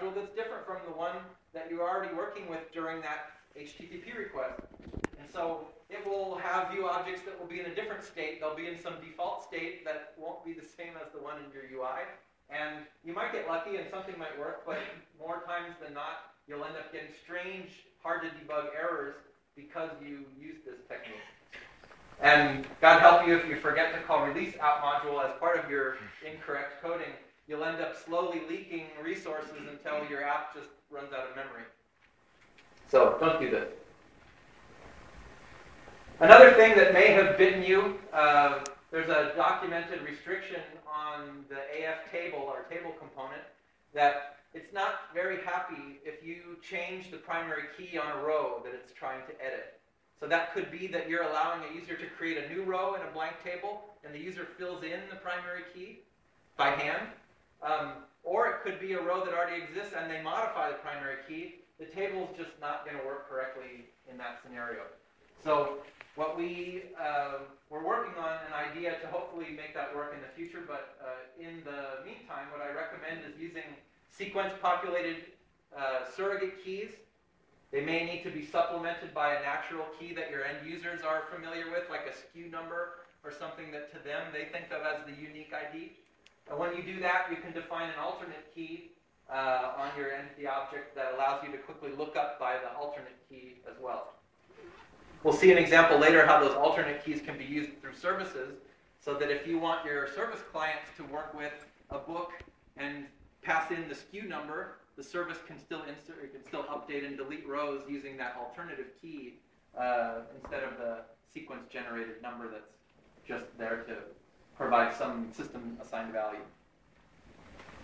module that's different from the one that you're already working with during that HTTP request. And so it will have view objects that will be in a different state. They'll be in some default state that won't be the same as the one in your UI. And you might get lucky and something might work, but more times than not, you'll end up getting strange, hard to debug errors because you use this technique. And God help you if you forget to call release out module as part of your incorrect coding, you'll end up slowly leaking resources until your app just runs out of memory. So don't do this. Another thing that may have bitten you, there's a documented restriction on the AF table or table component that it's not very happy if you change the primary key on a row that it's trying to edit. So that could be that you're allowing a user to create a new row in a blank table and the user fills in the primary key by hand. Or it could be a row that already exists and they modify the primary key. The table's just not going to work correctly in that scenario. So what we're working on an idea to hopefully make that work in the future, but in the meantime, what I recommend is using sequence-populated surrogate keys. They may need to be supplemented by a natural key that your end users are familiar with, like a SKU number or something that to them they think of as the unique ID. And when you do that, you can define an alternate key on your entity object that allows you to quickly look up by the alternate key as well. We'll see an example later how those alternate keys can be used through services, so that if you want your service clients to work with a book and pass in the SKU number, the service can still insert, it can still update and delete rows using that alternative key instead of the sequence-generated number that's just there to provide some system-assigned value.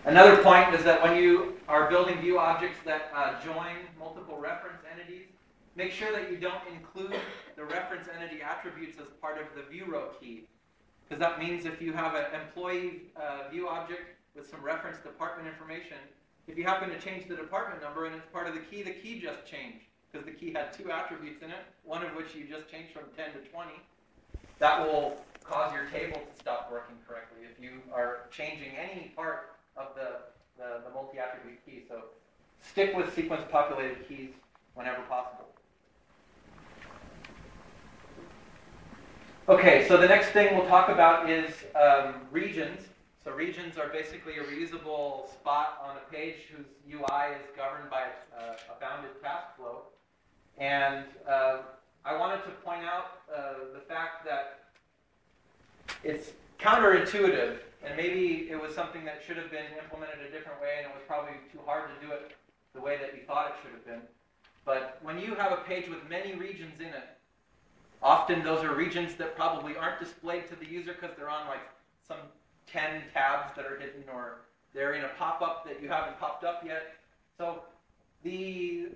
Another point is that when you are building view objects that join multiple reference entities, make sure that you don't include the reference entity attributes as part of the view row key. Because that means if you have an employee view object with some reference department information, if you happen to change the department number and it's part of the key just changed. Because the key had 2 attributes in it, one of which you just changed from 10 to 20. That will cause your table to stop working correctly if you are changing any part of the multi-attribute key. So stick with sequence-populated keys whenever possible. Okay, so the next thing we'll talk about is regions. So regions are basically a reusable spot on a page whose UI is governed by a bounded task flow. And I wanted to point out the fact that it's counterintuitive, and maybe it was something that should have been implemented a different way, and it was probably too hard to do it the way that you thought it should have been. But when you have a page with many regions in it, often those are regions that probably aren't displayed to the user because they're on like some 10 tabs that are hidden, or they're in a pop-up that you haven't popped up yet. So the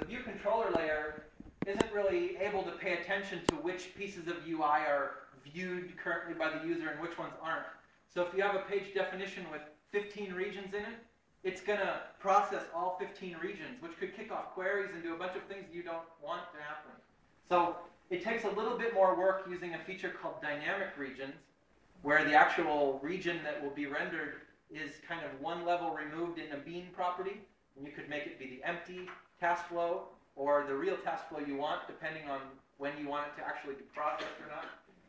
view controller layer isn't really able to pay attention to which pieces of UI are viewed currently by the user and which ones aren't. So if you have a page definition with 15 regions in it, it's going to process all 15 regions, which could kick off queries and do a bunch of things you don't want to happen. So it takes a little bit more work using a feature called dynamic regions, where the actual region that will be rendered is kind of one level removed in a bean property. And you could make it be the empty task flow or the real task flow you want, depending on when you want it to actually be processed or not.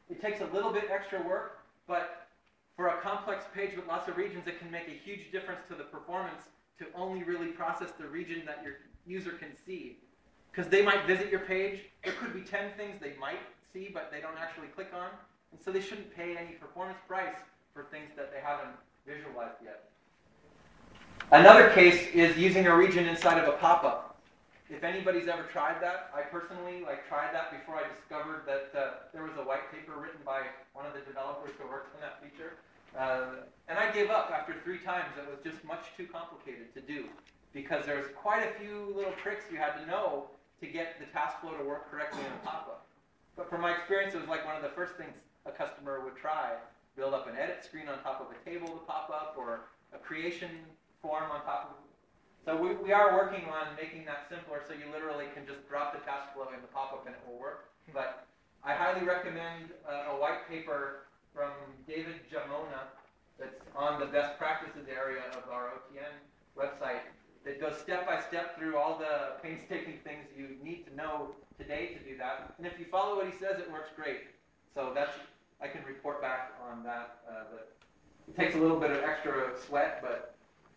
It takes a little bit extra work, but for a complex page with lots of regions, it can make a huge difference to the performance to only really process the region that your user can see. Because they might visit your page, there could be 10 things they might see, but they don't actually click on. And so they shouldn't pay any performance price for things that they haven't visualized yet. Another case is using a region inside of a pop-up. If anybody's ever tried that, I personally tried that before I discovered that there was a white paper written by one of the developers who works on that feature. And I gave up after 3 times. It was just much too complicated to do, because there's quite a few little tricks you had to know to get the task flow to work correctly in a pop-up. But from my experience, it was like one of the first things a customer would try. Build up an edit screen on top of a table to pop up, or a creation form on top of it. So we are working on making that simpler, so you literally can just drop the task flow in the pop-up and it will work. But I highly recommend a white paper from David Jamona that's on the best practices area of our OTN website that goes step by step through all the painstaking things you need to know today to do that. And if you follow what he says, it works great. So I can report back on that. That it takes a little bit of extra sweat,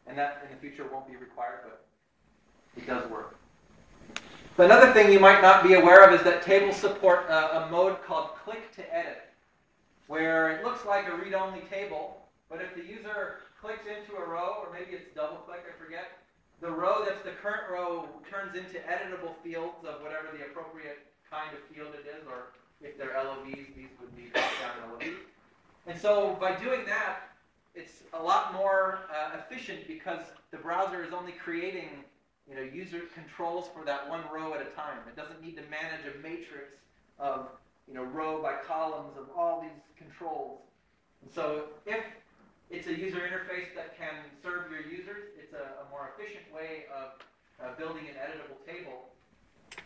and that in the future won't be required, but it does work. But another thing you might not be aware of is that tables support a mode called click to edit, where it looks like a read-only table, but if the user clicks into a row, or maybe it's double-click, I forget, the row that's the current row turns into editable fields of whatever the appropriate kind of field it is, or if they're LOVs, these would be drop-down LOVs. And so by doing that, it's a lot more efficient because the browser is only creating user controls for that one row at a time. It doesn't need to manage a matrix of row by columns of all these controls. And so if it's a user interface that can serve your users, it's a more efficient way of building an editable table,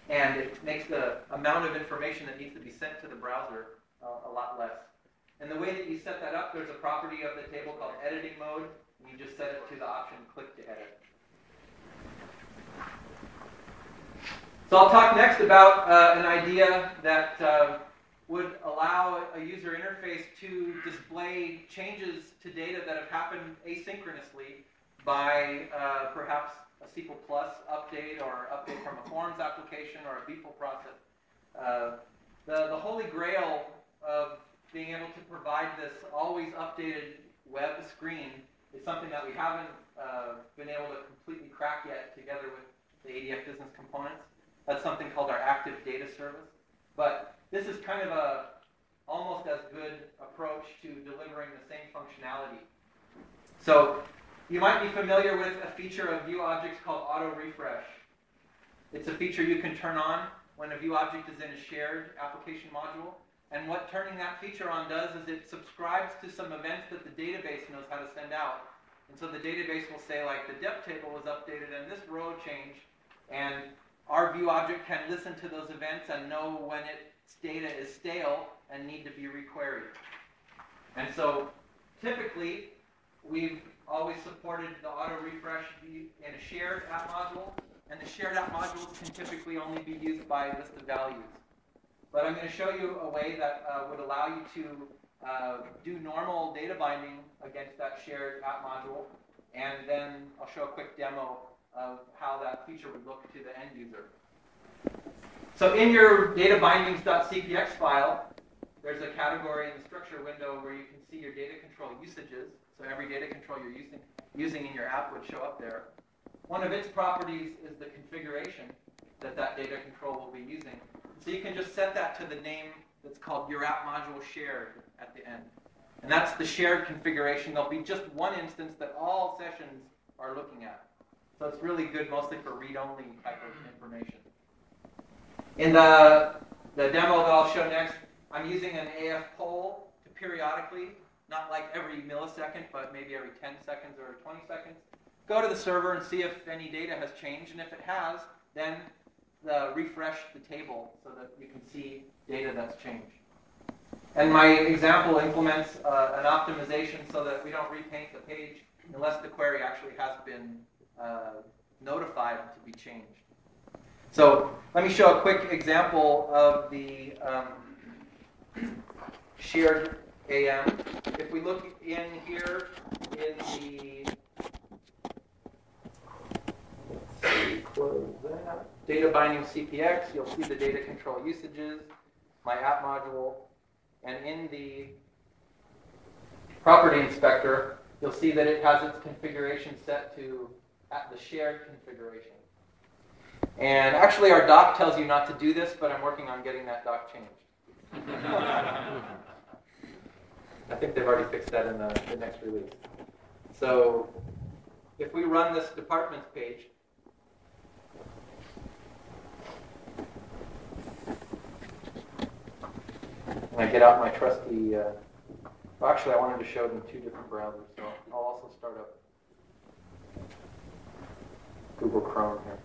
and it makes the amount of information that needs to be sent to the browser a lot less. And the way that you set that up, there's a property of the table called editing mode, and you just set it to the option click to edit. So I'll talk next about an idea that would allow a user interface to display changes to data that have happened asynchronously by perhaps a C++ update or update from a forms application or a BPL process. The holy grail of being able to provide this always updated web screen is something that we haven't been able to completely crack yet together with the ADF business components. That's something called our active data service. But this is kind of a almost as good approach to delivering the same functionality. So you might be familiar with a feature of view objects called auto refresh. It's a feature you can turn on when a view object is in a shared application module. And what turning that feature on does is it subscribes to some events that the database knows how to send out. And so the database will say, like, the depth table was updated and this row changed, and our view object can listen to those events and know when its data is stale and need to be requeried. And so typically, we've always supported the auto refresh in a shared app module, and the shared app modules can typically only be used by a list of values. But I'm going to show you a way that would allow you to do normal data binding against that shared app module, and then I'll show a quick demo of how that feature would look to the end user. So in your databindings.cpx file, there's a category in the structure window where you can see your data control usages. So every data control you're using in your app would show up there. One of its properties is the configuration that data control will be using. So you can just set that to the name that's called your app module shared at the end. And that's the shared configuration. There'll be just one instance that all sessions are looking at. So it's really good mostly for read-only type of information. In the demo that I'll show next, I'm using an AF poll to periodically, not like every millisecond, but maybe every 10 seconds or 20 seconds, go to the server and see if any data has changed. And if it has, then refresh the table so that you can see data that's changed. And my example implements an optimization so that we don't repaint the page unless the query actually has been notified to be changed. So let me show a quick example of the shared AM. If we look in here in the close that. Data binding CPX, you'll see the data control usages, my app module, and in the property inspector, you'll see that it has its configuration set to the shared configuration. And actually our doc tells you not to do this, but I'm working on getting that doc changed. I think they've already fixed that in the next release. So if we run this departments page, and I get out my trusty, well, actually I wanted to show them two different browsers, so I'll also start up Google Chrome here.